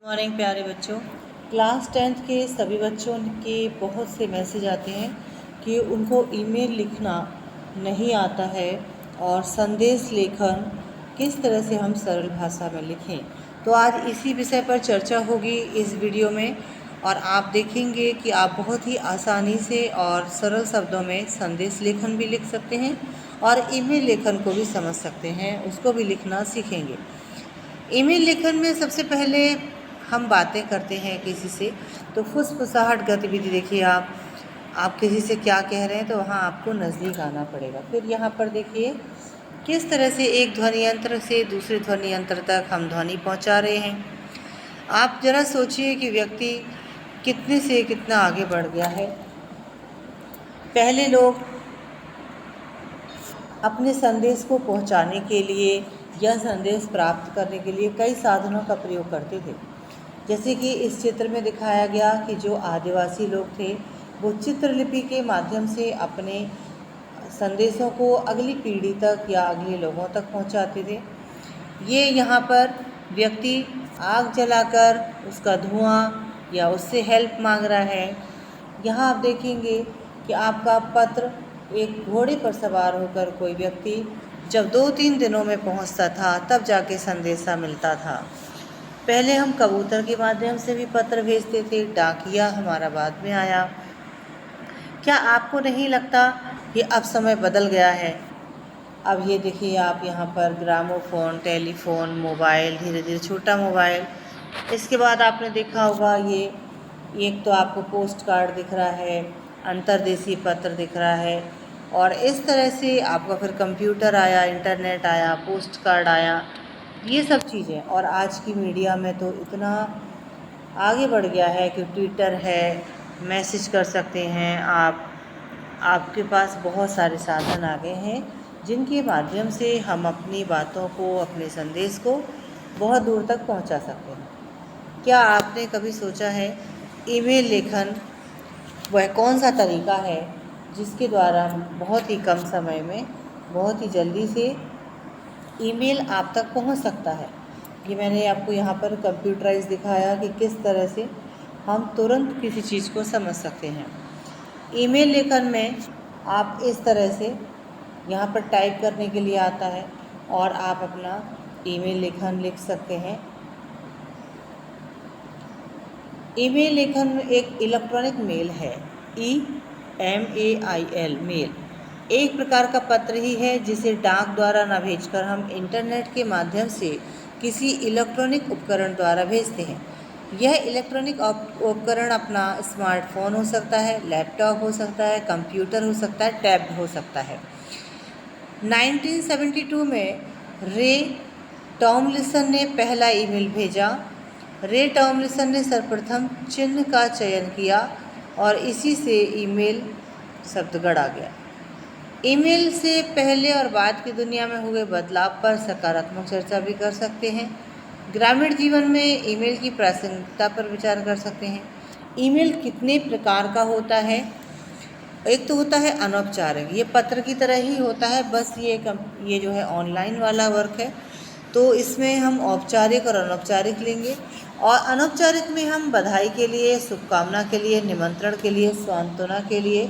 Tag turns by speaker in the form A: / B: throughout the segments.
A: Morning प्यारे बच्चों। Class 10th के सभी बच्चों के बहुत से मैसेज आते हैं कि उनको ईमेल लिखना नहीं आता है और संदेश लेखन किस तरह से हम सरल भाषा में लिखें। तो आज इसी विषय पर चर्चा होगी इस वीडियो में और आप देखेंगे कि आप बहुत ही आसानी से और सरल शब्दों में संदेश लेखन भी लिख सकते हैं और ईमेल लेखन को भी समझ सकते हैं, उसको भी लिखना सीखेंगे। ईमेल लेखन में सबसे पहले हम बातें करते हैं किसी से, तो फुसफुसाहट गतिविधि देखिए। आप किसी से क्या कह रहे हैं तो वहाँ आपको नज़दीक आना पड़ेगा। फिर यहाँ पर देखिए किस तरह से एक ध्वनि यंत्र से दूसरे ध्वनि यंत्र तक हम ध्वनि पहुँचा रहे हैं। आप ज़रा सोचिए कि व्यक्ति कितने से कितना आगे बढ़ गया है। पहले लोग अपने संदेश को पहुंचाने के लिए या संदेश प्राप्त करने के लिए कई साधनों का प्रयोग करते थे। जैसे कि इस चित्र में दिखाया गया कि जो आदिवासी लोग थे वो चित्रलिपि के माध्यम से अपने संदेशों को अगली पीढ़ी तक या अगले लोगों तक पहुंचाते थे। ये यहाँ पर व्यक्ति आग जलाकर उसका धुआं या उससे हेल्प मांग रहा है। यहाँ आप देखेंगे कि आपका पत्र एक घोड़े पर सवार होकर कोई व्यक्ति जब 2-3 दिनों में पहुँचता था तब जाके संदेशा मिलता था। पहले हम कबूतर के माध्यम से भी पत्र भेजते थे, डाकिया हमारा बाद में आया। क्या आपको नहीं लगता कि अब समय बदल गया है? अब ये देखिए आप यहाँ पर ग्रामोफोन, टेलीफोन, मोबाइल, धीरे धीरे छोटा मोबाइल। इसके बाद आपने देखा होगा ये एक तो आपको पोस्ट कार्ड दिख रहा है, अंतर्देशीय पत्र दिख रहा है और इस तरह से आपका फिर कंप्यूटर आया, इंटरनेट आया, पोस्ट कार्ड आया, ये सब चीज़ें। और आज की मीडिया में तो इतना आगे बढ़ गया है कि ट्विटर है, मैसेज कर सकते हैं आपके पास बहुत सारे साधन आ गए हैं जिनके माध्यम से हम अपनी बातों को, अपने संदेश को बहुत दूर तक पहुंचा सकते हैं। क्या आपने कभी सोचा है ईमेल लेखन वह कौन सा तरीका है जिसके द्वारा बहुत ही कम समय में बहुत ही जल्दी से ईमेल आप तक पहुंच सकता है? ये मैंने आपको यहाँ पर कंप्यूटराइज दिखाया कि किस तरह से हम तुरंत किसी चीज़ को समझ सकते हैं। ईमेल लेखन में आप इस तरह से यहाँ पर टाइप करने के लिए आता है और आप अपना ईमेल लेखन लिख सकते हैं। ईमेल लेखन एक इलेक्ट्रॉनिक मेल है, EMAIL मेल एक प्रकार का पत्र ही है जिसे डाक द्वारा न भेजकर हम इंटरनेट के माध्यम से किसी इलेक्ट्रॉनिक उपकरण द्वारा भेजते हैं। यह इलेक्ट्रॉनिक उपकरण अपना स्मार्टफोन हो सकता है, लैपटॉप हो सकता है, कंप्यूटर हो सकता है, टैब हो सकता है। 1972 में रे टॉमलिंसन ने पहला ईमेल भेजा। रे टॉमलिंसन ने सर्वप्रथम चिन्ह का चयन किया और इसी से ईमेल शब्द गढ़ा गया। ईमेल से पहले और बाद की दुनिया में हुए बदलाव पर सकारात्मक चर्चा भी कर सकते हैं। ग्रामीण जीवन में ईमेल की प्रासंगिकता पर विचार कर सकते हैं। ईमेल कितने प्रकार का होता है? एक तो होता है अनौपचारिक, ये पत्र की तरह ही होता है, बस ये जो है ऑनलाइन वाला वर्क है। तो इसमें हम औपचारिक और अनौपचारिक लेंगे और अनौपचारिक में हम बधाई के लिए, शुभकामना के लिए, निमंत्रण के लिए, सांत्वना के लिए,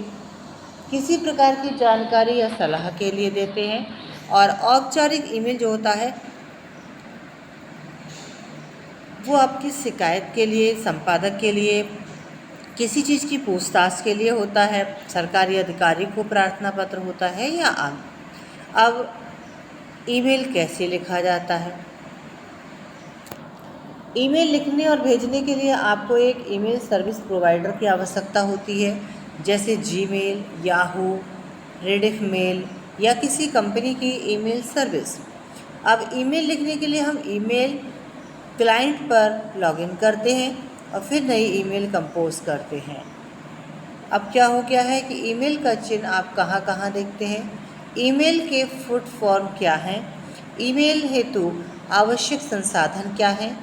A: किसी प्रकार की जानकारी या सलाह के लिए देते हैं। और औपचारिक ईमेल जो होता है वो आपकी शिकायत के लिए, संपादक के लिए, किसी चीज़ की पूछताछ के लिए होता है, सरकारी अधिकारी को प्रार्थना पत्र होता है या अब ईमेल कैसे लिखा जाता है? ईमेल लिखने और भेजने के लिए आपको एक ईमेल सर्विस प्रोवाइडर की आवश्यकता होती है, जैसे जीमेल, याहू, रेडिफ मेल या किसी कंपनी की ईमेल सर्विस। अब ईमेल लिखने के लिए हम ईमेल क्लाइंट पर लॉगिन करते हैं और फिर नई ईमेल कंपोज करते हैं। अब क्या हो गया है कि ईमेल का चिन्ह आप कहाँ कहाँ देखते हैं? ईमेल के फुट फॉर्म क्या हैं? ईमेल हेतु आवश्यक संसाधन क्या हैं?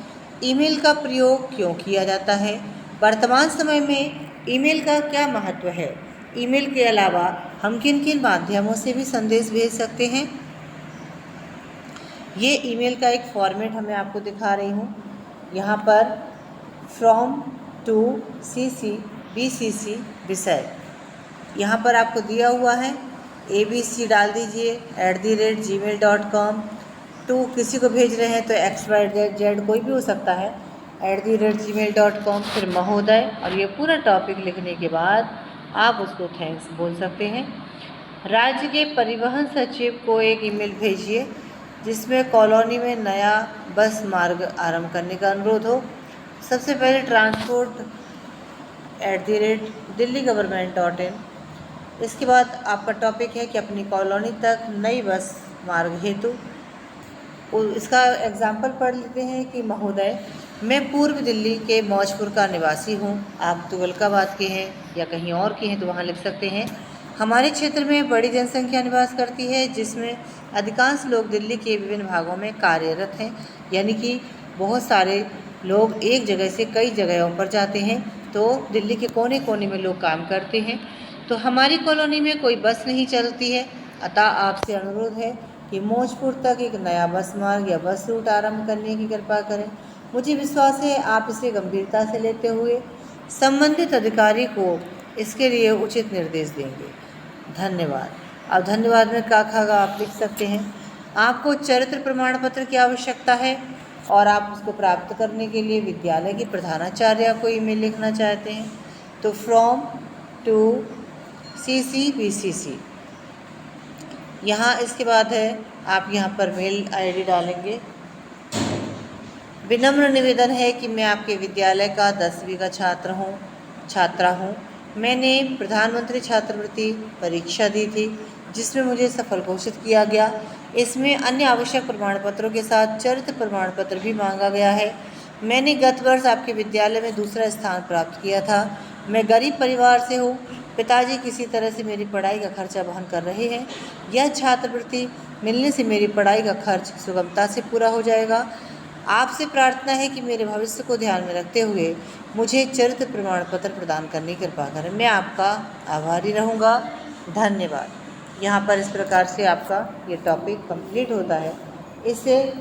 A: ईमेल का प्रयोग क्यों किया जाता है? वर्तमान समय में ईमेल का क्या महत्व है? ईमेल के अलावा हम किन किन माध्यमों से भी संदेश भेज सकते हैं? ये ईमेल का एक फॉर्मेट मैं आपको दिखा रही हूँ। यहाँ पर फ्रॉम टू CC BCC विषय। यहाँ पर आपको दिया हुआ है ABC डाल दीजिए @gmail.com। टू किसी को भेज रहे हैं तो XYZ कोई भी हो सकता है @gmail.com, फिर महोदय, और ये पूरा टॉपिक लिखने के बाद आप उसको थैंक्स बोल सकते हैं। राज्य के परिवहन सचिव को एक ईमेल भेजिए जिसमें कॉलोनी में नया बस मार्ग आरंभ करने का अनुरोध हो। सबसे पहले transport@delhi-government.in। इसके बाद आपका टॉपिक है कि अपनी कॉलोनी तक नई बस मार्ग हेतु। इसका एग्जाम्पल पढ़ लेते हैं कि महोदय, मैं पूर्व दिल्ली के मौजपुर का निवासी हूँ। आप तुगलकाबाद के हैं या कहीं और के हैं तो वहाँ लिख सकते हैं। हमारे क्षेत्र में बड़ी जनसंख्या निवास करती है जिसमें अधिकांश लोग दिल्ली के विभिन्न भागों में कार्यरत हैं, यानी कि बहुत सारे लोग एक जगह से कई जगहों पर जाते हैं, तो दिल्ली के कोने कोने में लोग काम करते हैं। तो हमारी कॉलोनी में कोई बस नहीं चलती है, अतः आपसे अनुरोध है कि मौजपुर तक एक नया बस मार्ग या बस रूट आरंभ करने की कृपा करें। मुझे विश्वास है आप इसे गंभीरता से लेते हुए संबंधित अधिकारी को इसके लिए उचित निर्देश देंगे। धन्यवाद। अब धन्यवाद में काखागा आप लिख सकते हैं। आपको चरित्र प्रमाण पत्र की आवश्यकता है और आप उसको प्राप्त करने के लिए विद्यालय की प्रधानाचार्य को ईमेल लिखना चाहते हैं तो फ्रॉम टू CC BCC। यहाँ इसके बाद है आप यहाँ पर मेल ID डालेंगे। विनम्र निवेदन है कि मैं आपके विद्यालय का 10वीं का छात्रा हूँ। मैंने प्रधानमंत्री छात्रवृत्ति परीक्षा दी थी जिसमें मुझे सफल घोषित किया गया। इसमें अन्य आवश्यक प्रमाण पत्रों के साथ चरित्र प्रमाण पत्र भी मांगा गया है। मैंने गत वर्ष आपके विद्यालय में दूसरा स्थान प्राप्त किया था। मैं गरीब परिवार से हूँ। पिताजी किसी तरह से मेरी पढ़ाई का खर्चा वहन कर रहे हैं। यह छात्रवृत्ति मिलने से मेरी पढ़ाई का खर्च सुगमता से पूरा हो जाएगा। आपसे प्रार्थना है कि मेरे भविष्य को ध्यान में रखते हुए मुझे चरित्र प्रमाण पत्र प्रदान करने की कृपा करें। मैं आपका आभारी रहूँगा। धन्यवाद। यहाँ पर इस प्रकार से आपका ये टॉपिक कंप्लीट होता है। इससे